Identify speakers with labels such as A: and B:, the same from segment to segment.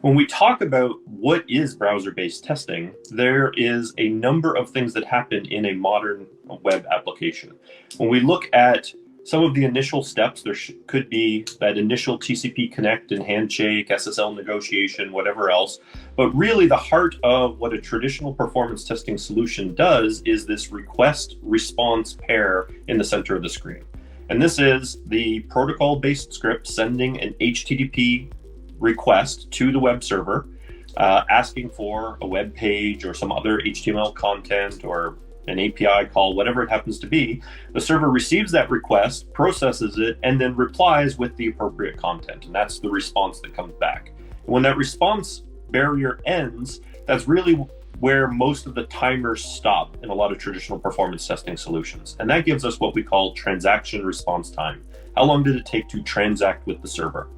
A: When we talk about what is browser-based testing, there is a number of things that happen in a modern web application. When we look at some of the initial steps, there could be that initial TCP connect and handshake, SSL negotiation, whatever else. But really the heart of what a traditional performance testing solution does is this request response pair in the center of the screen. And this is the protocol-based script sending an HTTP request to the web server, asking for a web page or some other HTML content or an API call, whatever it happens to be. The server receives that request, processes it, and then replies with the appropriate content. And that's the response that comes back. And when that response barrier ends, that's really where most of the timers stop in a lot of traditional performance testing solutions. And that gives us what we call transaction response time. How long did it take to transact with the server?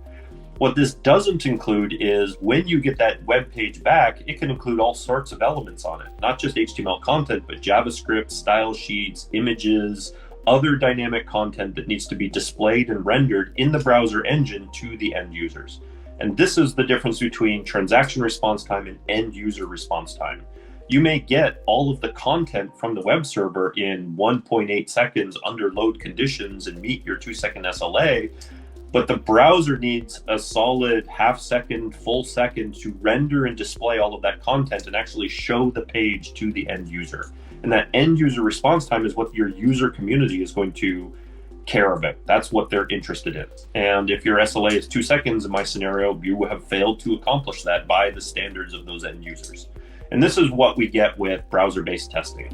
A: What this doesn't include is when you get that web page back, it can include all sorts of elements on it, not just HTML content, but JavaScript, style sheets, images, other dynamic content that needs to be displayed and rendered in the browser engine to the end users. And this is the difference between transaction response time and end user response time. You may get all of the content from the web server in 1.8 seconds under load conditions and meet your 2-second SLA, but the browser needs a solid half second, full second to render and display all of that content and actually show the page to the end user. And that end user response time is what your user community is going to care about. That's what they're interested in. And if your SLA is 2 seconds in my scenario, you have failed to accomplish that by the standards of those end users. And this is what we get with browser-based testing.